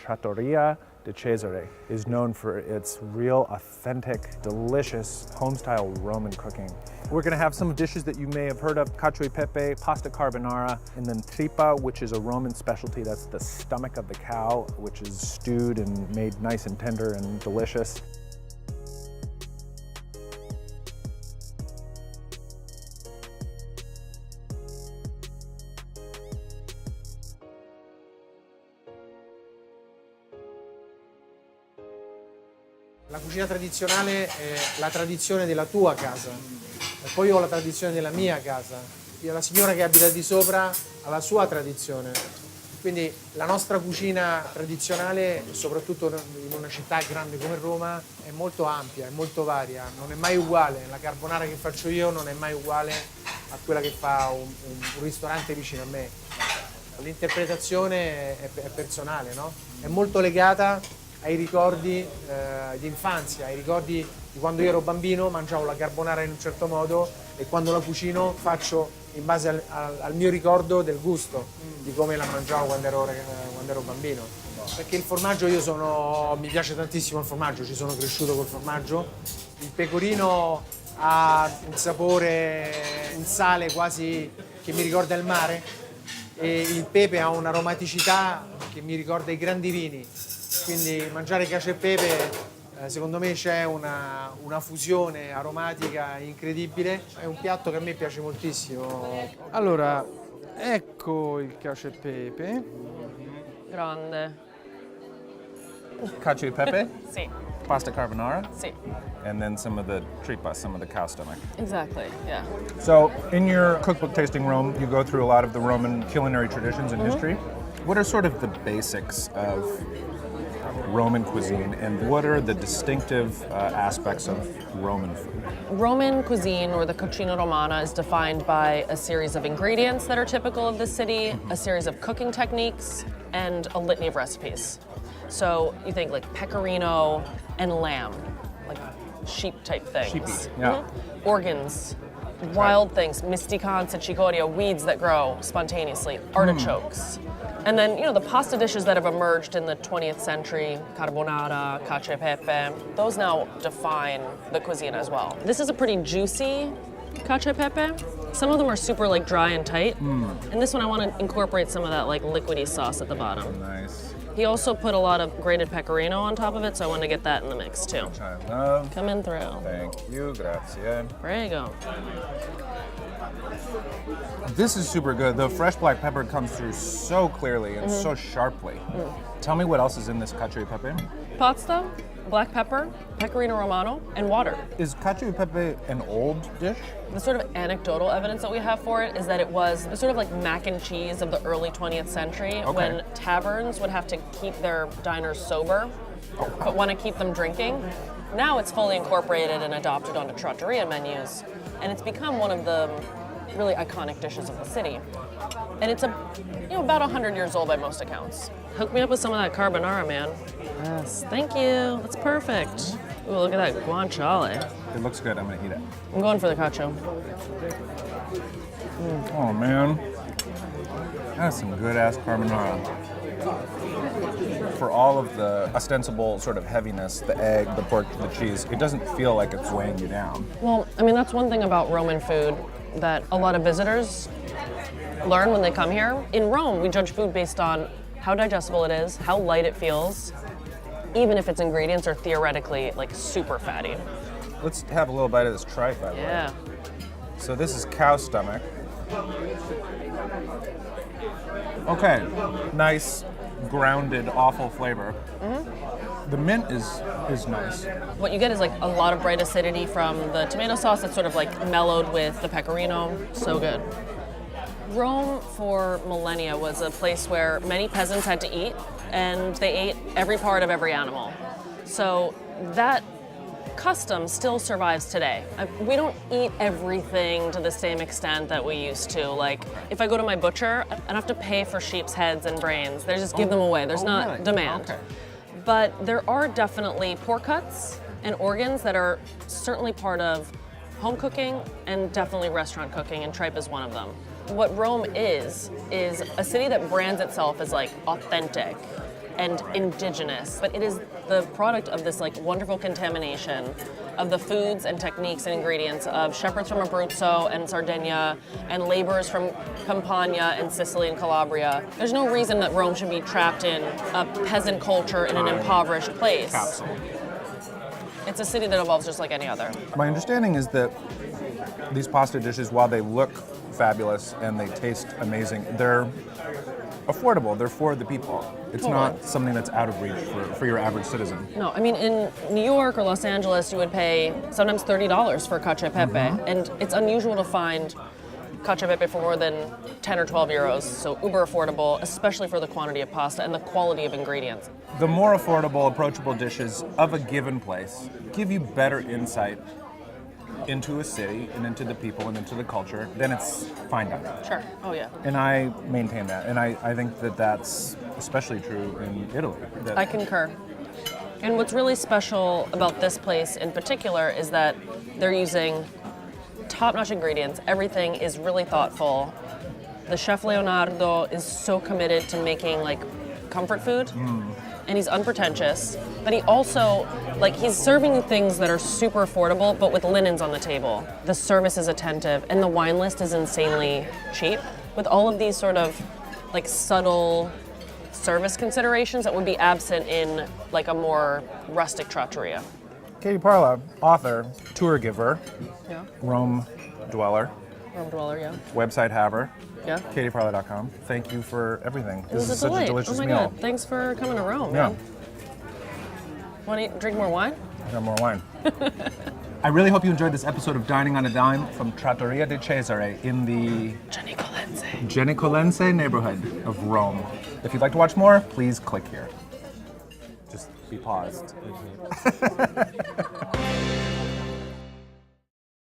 Trattoria di Cesare is known for its real, authentic, delicious, home-style Roman cooking. We're gonna have some dishes that you may have heard of: cacio e pepe, pasta carbonara, and then tripa, which is a Roman specialty. That's the stomach of the cow, which is stewed and made nice and tender and delicious. La cucina tradizionale è la tradizione della tua casa, e poi io ho la tradizione della mia casa. La signora che abita di sopra ha la sua tradizione. Quindi la nostra cucina tradizionale, soprattutto in una città grande come Roma, è molto ampia, è molto varia, non è mai uguale. La carbonara che faccio io non è mai uguale a quella che fa un ristorante vicino a me. L'interpretazione è personale, no? È molto legata ai ricordi di infanzia, ai ricordi di quando io ero bambino, mangiavo la carbonara in un certo modo, e quando la cucino faccio in base al mio ricordo del gusto, di come la mangiavo quando ero bambino. Perché il formaggio, mi piace tantissimo il formaggio, ci sono cresciuto col formaggio. Il pecorino ha un sapore, un sale quasi che mi ricorda il mare, e il pepe ha un'aromaticità che mi ricorda i grandi vini. Quindi mangiare cacio e pepe, secondo me c'è una fusione aromatica incredibile. È un piatto che a me piace moltissimo. Allora, ecco il cacio e pepe. Grande. Cacio e pepe, Sì. pasta carbonara, Sì. and then some of the tripa, some of the cow stomach. Exactly. Yeah. So, in your cookbook Tasting Rome, you go through a lot of the Roman culinary traditions and history. What are sort of the basics of Roman cuisine, and what are the distinctive aspects of Roman food? Roman cuisine, or the cucina romana, is defined by a series of ingredients that are typical of the city, a series of cooking techniques, and a litany of recipes. So you think like pecorino and lamb, like sheep type things. Sheepy, yeah. Organs, wild things, misticanza, cicoria, weeds that grow spontaneously, artichokes. And then, the pasta dishes that have emerged in the 20th century, carbonara, cacio e pepe, those now define the cuisine as well. This is a pretty juicy cacio e pepe. Some of them are super dry and tight. And this one I want to incorporate some of that liquidy sauce at the bottom. Nice. He also put a lot of grated pecorino on top of it, so I want to get that in the mix too. Which I love. Coming through. Thank you, grazie. There you go. This is super good. The fresh black pepper comes through so clearly and so sharply. Tell me what else is in this cacio e pepe. Pasta, black pepper, pecorino romano, and water. Is cacio e pepe an old dish? The sort of anecdotal evidence that we have for it is that it was the sort of mac and cheese of the early 20th century, when taverns would have to keep their diners sober, but want to keep them drinking. Now it's fully incorporated and adopted onto trattoria menus, and it's become one of the really iconic dishes of the city. And it's about 100 years old by most accounts. Hook me up with some of that carbonara, man. Yes, thank you. That's perfect. Ooh, look at that guanciale. It looks good. I'm gonna eat it. I'm going for the cacio. Oh man, that's some good ass carbonara. For all of the ostensible sort of heaviness, the egg, the pork, the cheese, it doesn't feel like it's weighing you down. Well, that's one thing about Roman food that a lot of visitors learn when they come here. In Rome, we judge food based on how digestible it is, how light it feels, even if its ingredients are theoretically super fatty. Let's have a little bite of this tripe, by the way. Yeah. So this is cow stomach. Okay, nice, grounded, awful flavor. The mint is nice. What you get is a lot of bright acidity from the tomato sauce that's sort of mellowed with the pecorino. So good. Rome for millennia was a place where many peasants had to eat, and they ate every part of every animal. So that custom still survives today. We don't eat everything to the same extent that we used to. If I go to my butcher, I don't have to pay for sheep's heads and brains. They just give them away. There's not really? demand. Okay. But there are definitely pork cuts and organs that are certainly part of home cooking and definitely restaurant cooking, and tripe is one of them. What Rome is a city that brands itself as authentic, and indigenous, but it is the product of this like wonderful contamination of the foods and techniques and ingredients of shepherds from Abruzzo and Sardinia and laborers from Campania and Sicily and Calabria. There's no reason that Rome should be trapped in a peasant culture in an impoverished place. Capsule. It's a city that evolves just like any other. My understanding is that these pasta dishes, while they look fabulous and they taste amazing, they're affordable. They're for the people. It's not something that's out of reach for your average citizen. No, I mean, in New York or Los Angeles, you would pay sometimes $30 for cacio e pepe, and it's unusual to find cacio e pepe for more than 10 or 12 euros, so uber affordable, especially for the quantity of pasta and the quality of ingredients. The more affordable, approachable dishes of a given place give you better insight into a city and into the people and into the culture, then it's fine dining. Sure. Oh, yeah. And I maintain that. And I think that that's especially true in Italy. I concur. And what's really special about this place in particular is that they're using top-notch ingredients. Everything is really thoughtful. The chef Leonardo is so committed to making like comfort food. And he's unpretentious, but he also, like, he's serving things that are super affordable, but with linens on the table. The service is attentive, and the wine list is insanely cheap, with all of these sort of, like, subtle service considerations that would be absent in, like, a more rustic trattoria. Katie Parla, author, tour giver, Yeah. Rome dweller, Rome dweller, yeah. website haver, Yeah. katieparla.com. Thank you for everything. It was This is a such delight. a delicious oh my meal. God. Thanks for coming to Rome, Yeah. man. Want to drink more wine? I got more wine. I really hope you enjoyed this episode of Dining on a Dime from Trattoria di Cesare in the Genicolense neighborhood of Rome. If you'd like to watch more, please click here. Just be paused.